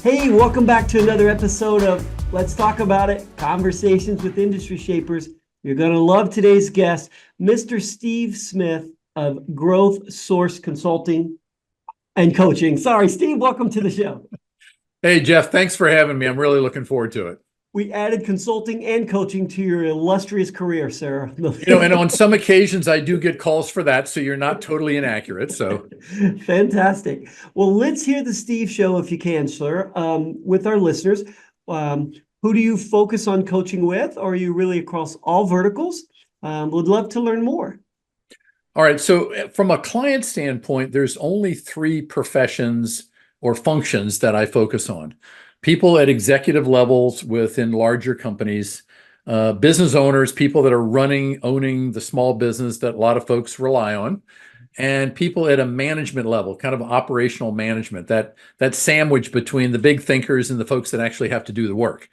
Hey, welcome back to another episode of Let's Talk About It, Conversations with Industry Shapers. You're going to love today's guest, Mr. Steve Smith of GrowthSource Consulting and Coaching. Sorry, Steve, welcome to the show. Hey, Jeff, thanks for having me. I'm really looking forward to it. We added consulting and coaching to your illustrious career, sir. And on some occasions I do get calls for that, so you're not totally inaccurate. So Fantastic. Well, let's hear the Steve show if you can, sir, with our listeners. Who do you focus on coaching with? Or are you really across all verticals? Would love to learn more. all right. So from a client standpoint, there's only three professions or functions that I focus on. People at executive levels within larger companies, business owners, people that are owning the small business that a lot of folks rely on, and people at a management level, kind of operational management, that sandwich between the big thinkers and the folks that actually have to do the work.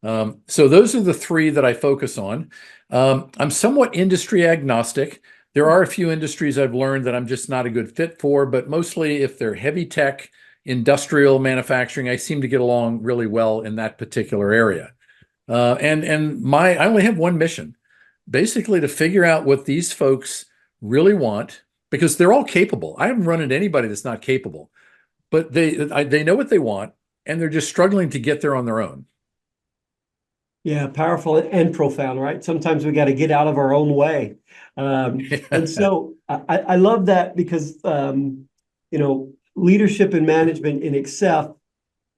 So those are the three that I focus on. I'm somewhat industry agnostic. There are a few industries I've learned that I'm just not a good fit for, but mostly if they're heavy tech, industrial manufacturing, I seem to get along really well in that particular area. I only have one mission, basically to figure out what these folks really want, because they're all capable. I haven't run into anybody that's not capable, but they know what they want, and they're just struggling to get there on their own. Yeah, powerful and profound, right? Sometimes we got to get out of our own way. And so I love that because, leadership and management in itself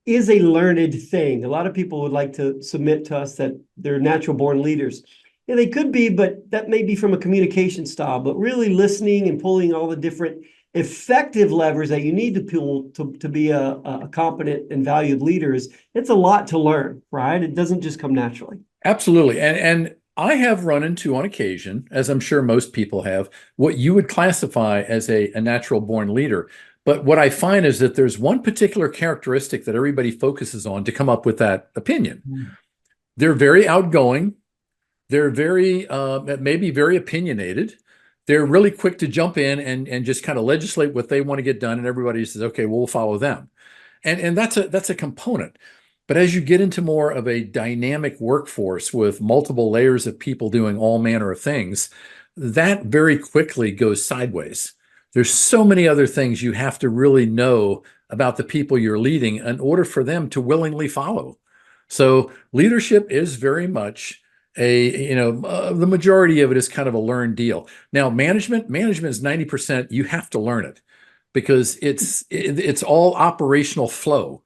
is a learned thing. A lot of people would like to submit to us that they're natural born leaders. Yeah, they could be, but that may be from a communication style, but really listening and pulling all the different effective levers that you need to pull to be a competent and valued leader it's a lot to learn, right? It doesn't just come naturally. Absolutely. And I have run into on occasion, as I'm sure most people have, what you would classify as a natural born leader. But what I find is that there's one particular characteristic that everybody focuses on to come up with that opinion. They're very outgoing. They're maybe very opinionated. They're really quick to jump in and just kind of legislate what they want to get done. And everybody says, okay, well, we'll follow them. And that's a component. But as you get into more of a dynamic workforce with multiple layers of people doing all manner of things, that very quickly goes sideways. There's so many other things you have to really know about the people you're leading in order for them to willingly follow. So leadership is very much the majority of it is kind of a learned deal. Now, management is 90%. You have to learn it because it's all operational flow.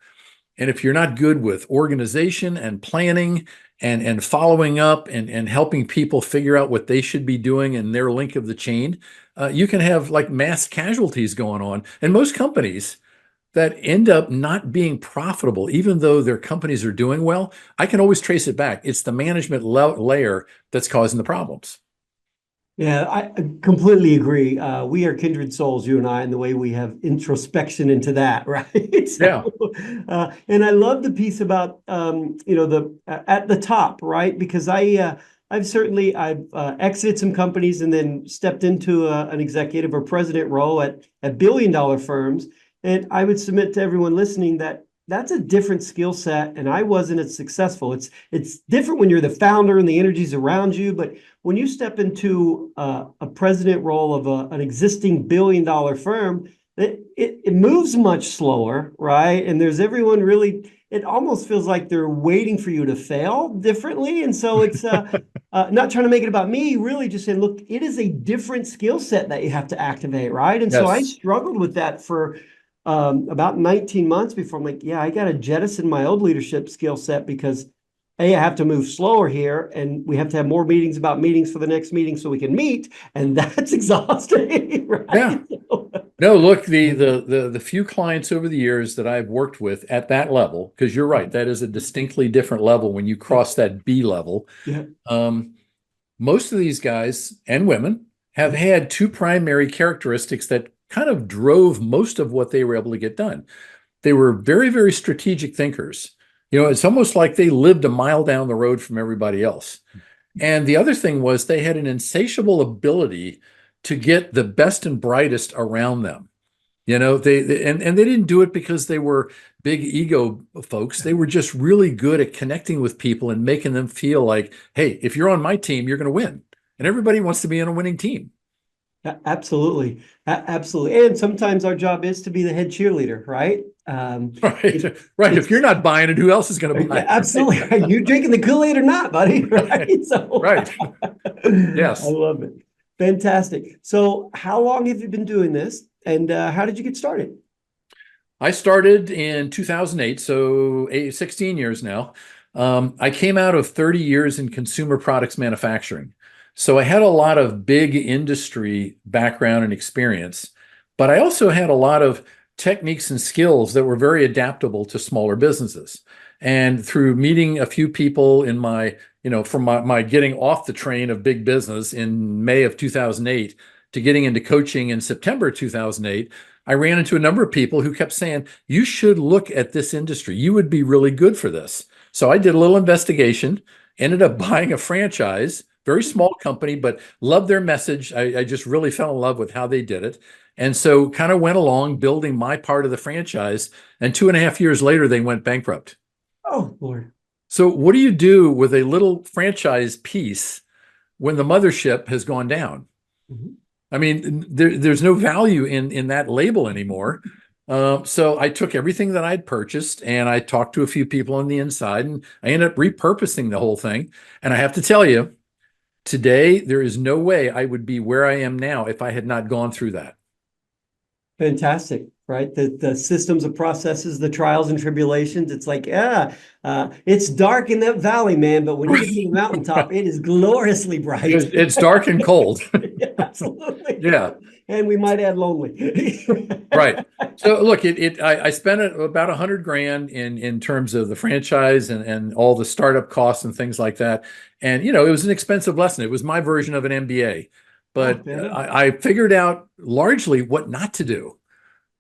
And if you're not good with organization and planning and following up and helping people figure out what they should be doing in their link of the chain, you can have like mass casualties going on. And most companies that end up not being profitable, even though their companies are doing well, I can always trace it back. It's the management layer that's causing the problems. Yeah, I completely agree. We are kindred souls, you and I, in the way we have introspection into that, right? So, Yeah. And I love the piece about the at the top, right? Because I've exited some companies and then stepped into an executive or president role at billion-dollar firms, and I would submit to everyone listening that that's a different skill set, and I wasn't as successful. It's different when you're the founder and the energy's around you, but when you step into a president role of an existing billion-dollar firm, it moves much slower, right? And there's everyone really, it almost feels like they're waiting for you to fail differently. And so it's not trying to make it about me, really just saying, look, it is a different skill set that you have to activate, right? And so I struggled with that for about 19 months before I'm like, yeah, I got to jettison my old leadership skill set because I have to move slower here, and we have to have more meetings about meetings for the next meeting so we can meet, and that's exhausting, right? Yeah. No, look, the few clients over the years that I've worked with at that level, because you're right, that is a distinctly different level when you cross that B level. Yeah. Most of these guys and women have had two primary characteristics that kind of drove most of what they were able to get done. They were very, very strategic thinkers. It's almost like they lived a mile down the road from everybody else. And the other thing was they had an insatiable ability to get the best and brightest around them. And they didn't do it because they were big ego folks. They were just really good at connecting with people and making them feel like, hey, if you're on my team, you're going to win. And everybody wants to be on a winning team. Absolutely. Absolutely. And sometimes our job is to be the head cheerleader, right? Right. Right. If you're not buying it, who else is going to buy Yeah, it? absolutely. Right? You drinking the Kool-Aid or not, buddy? Right. Right. So Right. I Yes. love it. Fantastic. So how long have you been doing this? And how did you get started? I started in 2008, so 16 years now. I came out of 30 years in consumer products manufacturing. So I had a lot of big industry background and experience, but I also had a lot of techniques and skills that were very adaptable to smaller businesses. And through meeting a few people in from my getting off the train of big business in May of 2008 to getting into coaching in September 2008, I ran into a number of people who kept saying, you should look at this industry. You would be really good for this. So I did a little investigation, ended up buying a franchise, very small company, but loved their message. I just really fell in love with how they did it. And so kind of went along building my part of the franchise. And 2.5 years later, they went bankrupt. Oh, Lord. So what do you do with a little franchise piece when the mothership has gone down? Mhm. I mean, there's no value in that label anymore. So I took everything that I'd purchased and I talked to a few people on the inside and I ended up repurposing the whole thing. And I have to tell you, today, there is no way I would be where I am now if I had not gone through that. Fantastic, right? The systems of processes, the trials and tribulations. It's like, yeah, it's dark in that valley, man, but when you get to the mountaintop, it is gloriously bright. It's dark and cold. Yeah, absolutely. Yeah. And we might add lonely. Right. So look, I spent about 100 grand in terms of the franchise and all the startup costs and things like that. And it was an expensive lesson. It was my version of an MBA, Oh, but fair enough. I figured out largely what not to do.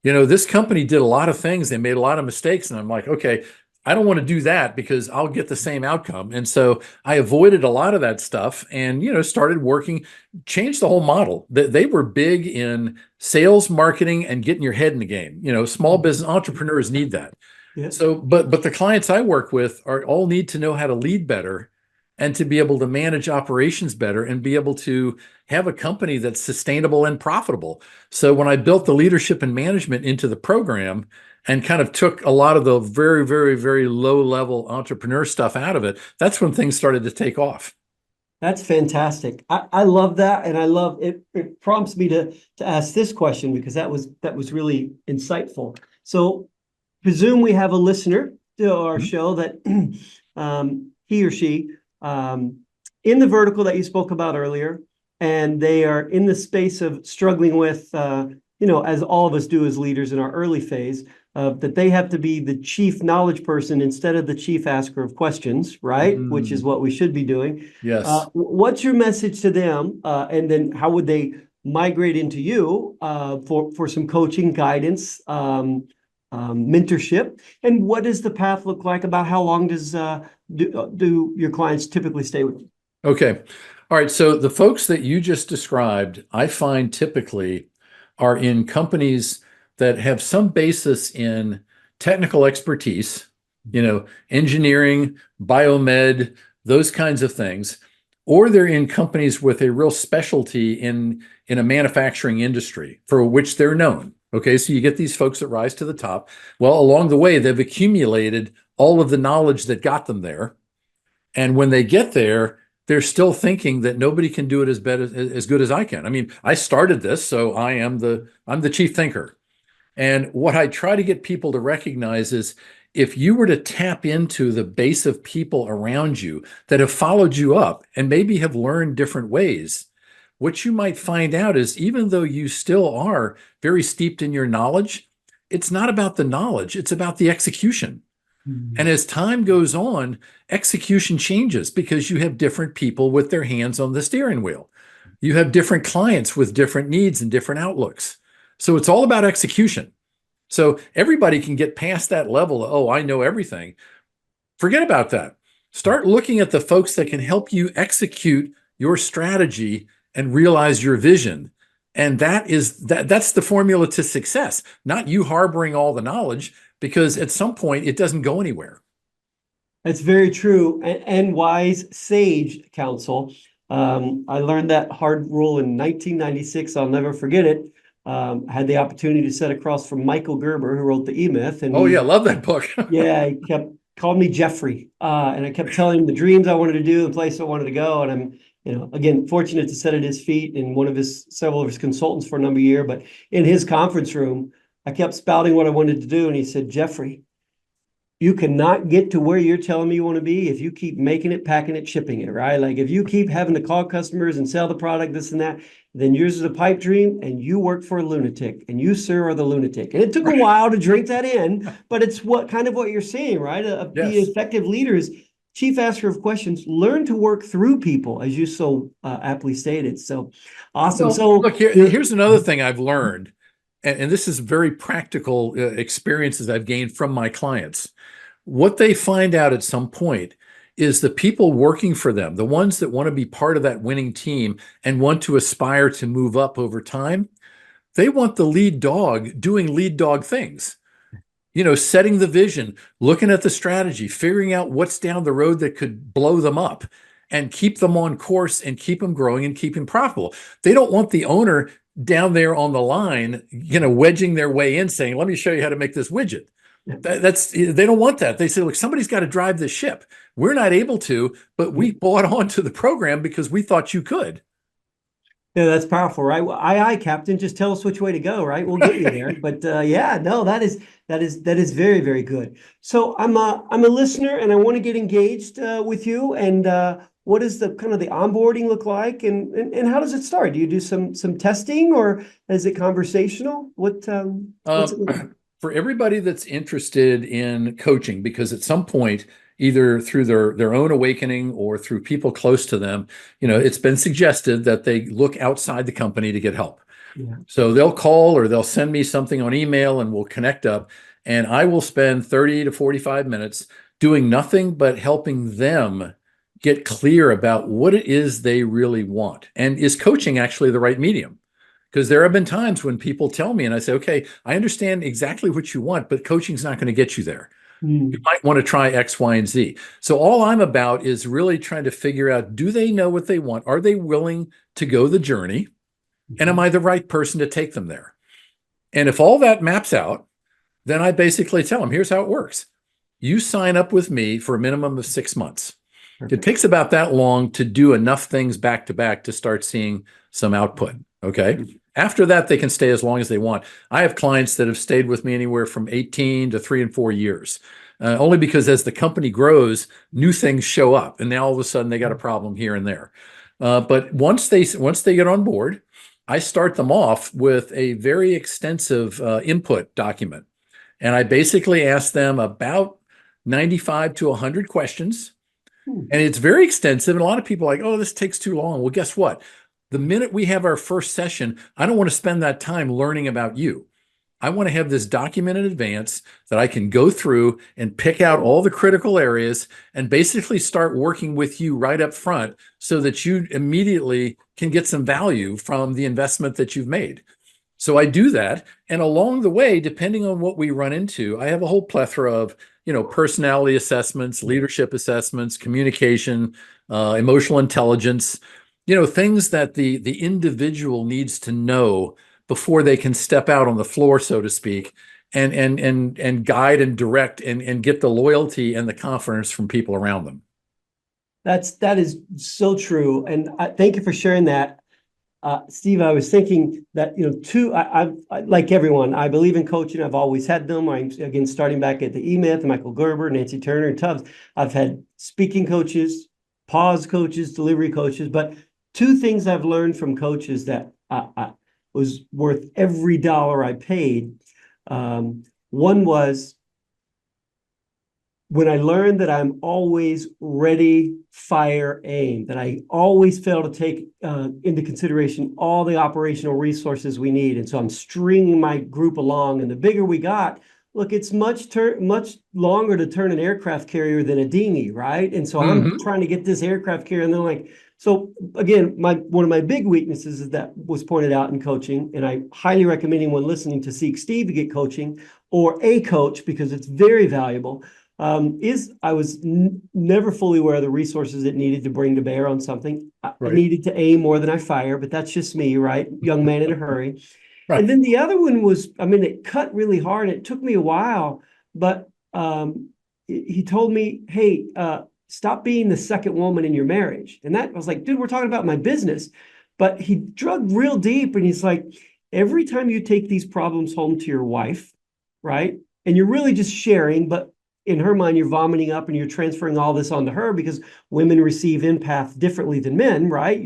This company did a lot of things. They made a lot of mistakes. And I'm like, okay, I don't want to do that because I'll get the same outcome. And so I avoided a lot of that stuff and, started working, changed the whole model. They were big in sales, marketing, and getting your head in the game. Small business entrepreneurs need that. Yeah. So, but the clients I work with are all need to know how to lead better and to be able to manage operations better and be able to have a company that's sustainable and profitable. So when I built the leadership and management into the program and kind of took a lot of the very, very, very low level entrepreneur stuff out of it, that's when things started to take off. That's fantastic. I love that. And I love it. It prompts me to ask this question because that was really insightful. So presume we have a listener to our show that he or she in the vertical that you spoke about earlier, and they are in the space of struggling with, as all of us do as leaders in our early phase, that they have to be the chief knowledge person instead of the chief asker of questions, right? Which is what we should be doing. Yes. What's your message to them? And then how would they migrate into you for some coaching, guidance, mentorship? And what does the path look like? About how long do your clients typically stay with you? Okay. All right. So the folks that you just described, I find typically are in companies that have some basis in technical expertise, engineering, biomed, those kinds of things, or they're in companies with a real specialty in a manufacturing industry for which they're known. Okay, so you get these folks that rise to the top. Well, along the way, they've accumulated all of the knowledge that got them there. And when they get there, they're still thinking that nobody can do it as good as I can. I mean, I started this, so I'm the chief thinker. And what I try to get people to recognize is if you were to tap into the base of people around you that have followed you up and maybe have learned different ways, what you might find out is even though you still are very steeped in your knowledge, it's not about the knowledge, it's about the execution. And as time goes on, execution changes because you have different people with their hands on the steering wheel. You have different clients with different needs and different outlooks. So it's all about execution. So everybody can get past that level of, oh, I know everything. Forget about that. Start looking at the folks that can help you execute your strategy and realize your vision. And that's the formula to success, not you harboring all the knowledge, because at some point it doesn't go anywhere. That's very true, and wise sage counsel. I learned that hard rule in 1996. I'll never forget it. I had the opportunity to sit across from Michael Gerber, who wrote the E-Myth, and Oh yeah, love that book. yeah, he kept calling me Jeffrey, and I kept telling him the dreams I wanted to do, the place I wanted to go, and I'm, again, fortunate to sit at his feet and several of his consultants for a number of years. But in his conference room, I kept spouting what I wanted to do, and he said, Jeffrey, you cannot get to where you're telling me you want to be if you keep making it, packing it, shipping it, right? Like if you keep having to call customers and sell the product, this and that, then yours is a pipe dream and you work for a lunatic and you, sir, are the lunatic. And it took a while to drink that in, but it's what you're saying, right? The Yes. effective leader is chief asker of questions, learn to work through people, as you so aptly stated. So awesome. Well, So look, here's another thing I've learned, and this is very practical experiences I've gained from my clients. What they find out at some point is the people working for them, the ones that want to be part of that winning team and want to aspire to move up over time, they want the lead dog doing lead dog things. Setting the vision, looking at the strategy, figuring out what's down the road that could blow them up and keep them on course and keep them growing and keep them profitable. They don't want the owner down there on the line, wedging their way in saying, let me show you how to make this widget. They don't want that. They say, look, somebody's got to drive this ship. We're not able to, but we bought onto the program because we thought you could. Yeah, that's powerful, right? Well, aye, Captain. Just tell us which way to go, right? We'll get you there. But yeah, no, that is very, very good. So I'm a listener, and I want to get engaged with you. And what does the kind of the onboarding look like, and how does it start? Do you do some testing, or is it conversational? What's it look like? For everybody that's interested in coaching, because at some point, either through their own awakening or through people close to them, it's been suggested that they look outside the company to get help. Yeah. So they'll call or they'll send me something on email and we'll connect up. And I will spend 30 to 45 minutes doing nothing but helping them get clear about what it is they really want. And is coaching actually the right medium? Because there have been times when people tell me and I say, okay, I understand exactly what you want, but coaching's not going to get you there. You might want to try X, Y, and Z. So all I'm about is really trying to figure out, do they know what they want? Are they willing to go the journey? And am I the right person to take them there? And if all that maps out, then I basically tell them, here's how it works. You sign up with me for a minimum of 6 months. It takes about that long to do enough things back to back to start seeing some output. Okay. After that, they can stay as long as they want. I have clients that have stayed with me anywhere from 18 to 3 and 4 years, only because as the company grows, new things show up, and now all of a sudden they got a problem here and there. But once they get on board, I start them off with a very extensive input document, and I basically ask them about 95 to 100 questions. And it's very extensive. And a lot of people are like, oh, this takes too long. Well, guess what? The minute we have our first session, I don't want to spend that time learning about you. I want to have this document in advance that I can go through and pick out all the critical areas and basically start working with you right up front so that you immediately can get some value from the investment that you've made. So I do that. And along the way, depending on what we run into, I have a whole plethora of, personality assessments, leadership assessments, communication, emotional intelligence, things that the individual needs to know before they can step out on the floor, so to speak, and guide and direct and get the loyalty and the confidence from people around them. That is so true. And thank you for sharing that. Steve, I was thinking that, I like everyone, I believe in coaching. I've always had them. I'm, again, starting back at the E-Myth, Michael Gerber, Nancy Turner, and Tubbs. I've had speaking coaches, pause coaches, delivery coaches. But two things I've learned from coaches that was worth every dollar I paid. One was when I learned that I'm always ready, fire, aim, that I always fail to take into consideration all the operational resources we need. And so I'm stringing my group along. And the bigger we got, look, it's much longer to turn an aircraft carrier than a dinghy, right? And so I'm trying to get this aircraft carrier, and they're like, So again, one of my big weaknesses is that was pointed out in coaching, and I highly recommend anyone listening to seek Steve to get coaching or a coach because it's very valuable. Is I was never fully aware of the resources it needed to bring to bear on something. I Right. needed to aim more than I fire, but that's just me, right? Young man in a hurry. And Right. then the other one was, I mean, it cut really hard. It took me a while, but he told me, hey, stop being the second woman in your marriage. And that I was like, dude, we're talking about my business. But he dug real deep and he's like, every time you take these problems home to your wife, right? And you're really just sharing, but in her mind, you're vomiting up and you're transferring all this onto her because women receive empath differently than men, right?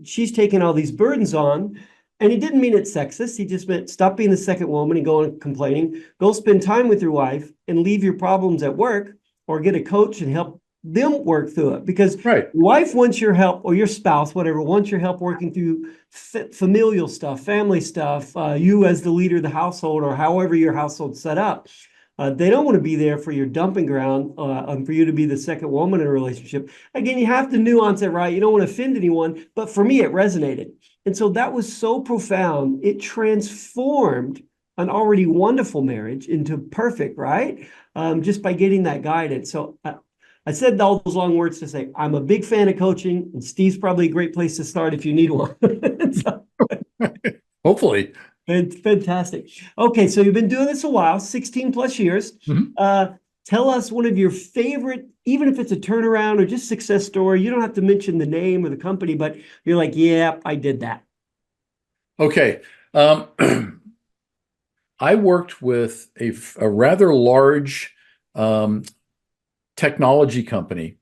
She's taking all these burdens on. And he didn't mean it sexist. He just meant stop being the second woman and go on complaining. Go spend time with your wife and leave your problems at work or get a coach and help them work through it. Because Right. your wife wants your help, or your spouse, whatever, wants your help working through familial stuff, family stuff, you as the leader of the household or however your household's set up. They don't want to be there for your dumping ground and for you to be the second woman in a relationship. Again, you have to nuance it right. You don't want to offend anyone, but for me, it resonated. And so that was so profound. It transformed an already wonderful marriage into perfect, right? Just by getting that guidance. So I said all those long words to say, I'm a big fan of coaching, and Steve's probably a great place to start if you need one. So, Hopefully. fantastic. Okay, so you've been doing this a while, 16 plus years. Mhm. Tell us one of your favorite, even if it's a turnaround or just success story. You don't have to mention the name or the company, but you're like, yeah, I did that. Okay. Um, I worked with a rather large um, technology company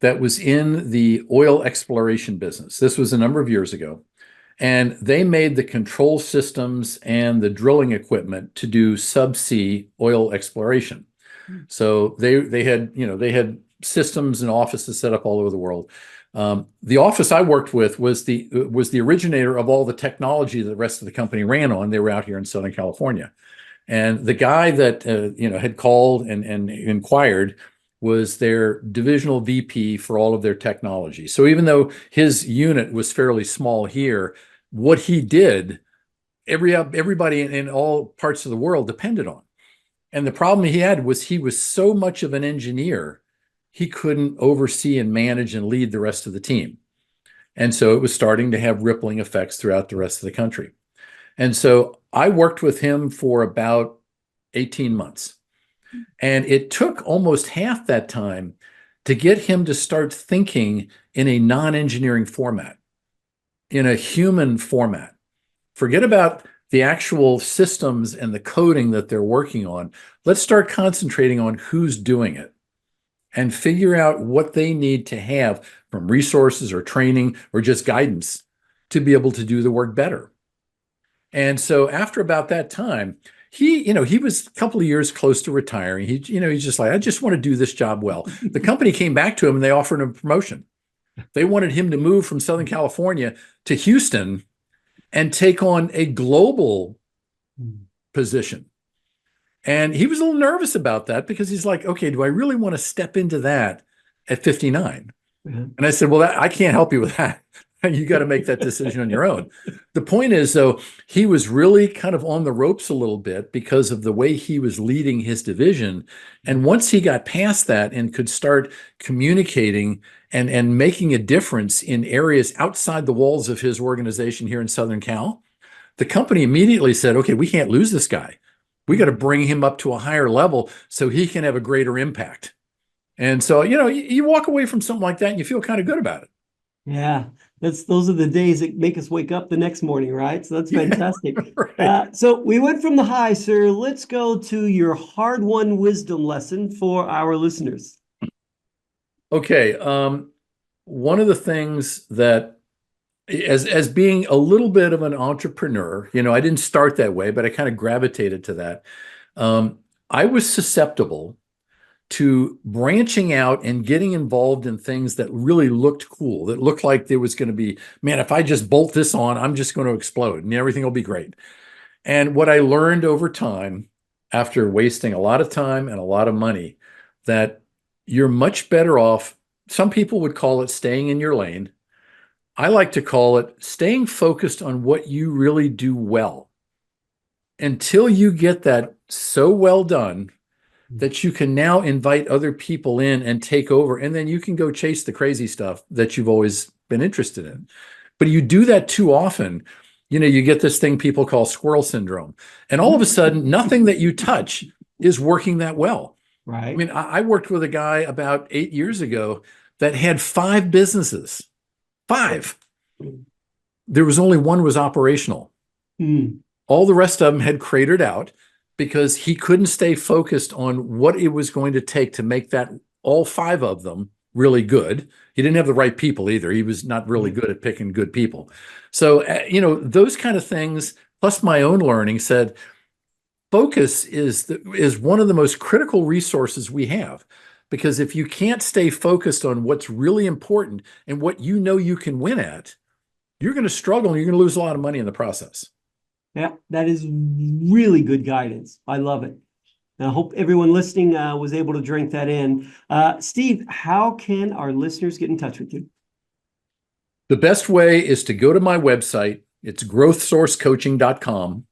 that was in the oil exploration business. This was a number of years ago. And they made the control systems and the drilling equipment to do subsea oil exploration. So they had systems and offices set up all over the world. The office I worked with was the originator of all the technology that the rest of the company ran on. They were out here in Southern California, and the guy that had called and inquired was their divisional VP for all of their technology. So even though his unit was fairly small here, what he did, everybody in all parts of the world depended on. And the problem he had was he was so much of an engineer, he couldn't oversee and manage and lead the rest of the team. And so it was starting to have rippling effects throughout the rest of the country. And so I worked with him for about 18 months. And it took almost half that time to get him to start thinking in a non-engineering format, in a human format. Forget about the actual systems and the coding that they're working on. Let's start concentrating on who's doing it and figure out what they need to have from resources or training or just guidance to be able to do the work better. And so after about that time, he was a couple of years close to retiring. He's just like, I just want to do this job well. The company came back to him and they offered him a promotion. They wanted him to move from Southern California to Houston and take on a global position. And he was a little nervous about that because he's like, okay, do I really want to step into that at 59? And I said, well, I can't help you with that. You got to make that decision on your own. The point is, though, he was really kind of on the ropes a little bit because of the way he was leading his division. And once he got past that and could start communicating and making a difference in areas outside the walls of his organization here in Southern Cal, the company immediately said, okay, we can't lose this guy. We got to bring him up to a higher level so he can have a greater impact. And so, you walk away from something like that and you feel kind of good about it. Yeah, those are the days that make us wake up the next morning, right? So that's fantastic. Right. So we went from the high, sir. Let's go to your hard-won wisdom lesson for our listeners. Okay. One of the things that, as being a little bit of an entrepreneur, I didn't start that way, but I kind of gravitated to that. I was susceptible to branching out and getting involved in things that really looked cool, that looked like there was going to be, man, if I just bolt this on, I'm just going to explode and everything will be great. And what I learned over time, after wasting a lot of time and a lot of money, that you're much better off. Some people would call it staying in your lane. I like to call it staying focused on what you really do well until you get that so well done that you can now invite other people in and take over. And then you can go chase the crazy stuff that you've always been interested in. But you do that too often, you get this thing people call squirrel syndrome. And all of a sudden, nothing that you touch is working that well. Right. I mean, I worked with a guy about 8 years ago that had 5 businesses. 5. There was only one was operational. Mm. All the rest of them had cratered out because he couldn't stay focused on what it was going to take to make that all 5 of them really good. He didn't have the right people either. He was not really good at picking good people. So, those kind of things, plus my own learning said, focus is one of the most critical resources we have. Because if you can't stay focused on what's really important and what you can win at, you're going to struggle and you're going to lose a lot of money in the process. Yeah, that is really good guidance. I love it. And I hope everyone listening was able to drink that in. Steve, how can our listeners get in touch with you? The best way is to go to my website. It's growthsourcecoaching.com.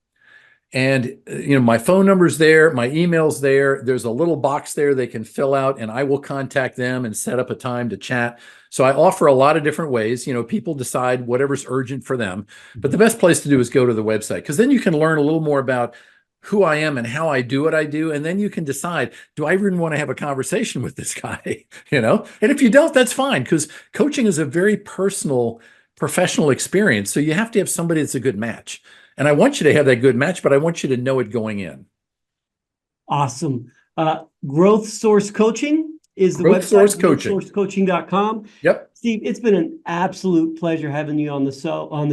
And, my phone number's there, my email's there. There's a little box there they can fill out, and I will contact them and set up a time to chat. So I offer a lot of different ways. People decide whatever's urgent for them. But the best place to do is go to the website, because then you can learn a little more about who I am and how I do what I do. And then you can decide, do I even want to have a conversation with this guy? And if you don't, that's fine, because coaching is a very personal, professional experience. So you have to have somebody that's a good match. And I want you to have that good match, but I want you to know it going in. Awesome. Growth Source Coaching is the GrowthSource website, Coaching. growthsourcecoaching.com. Yep. Steve, it's been an absolute pleasure having you on the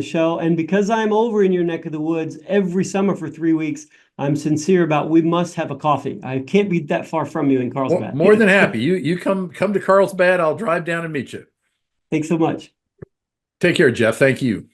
show. And because I'm over in your neck of the woods every summer for 3 weeks, I'm sincere about we must have a coffee. I can't be that far from you in Carlsbad. More than happy. You come to Carlsbad, I'll drive down and meet you. Thanks so much. Take care, Jeff. Thank you.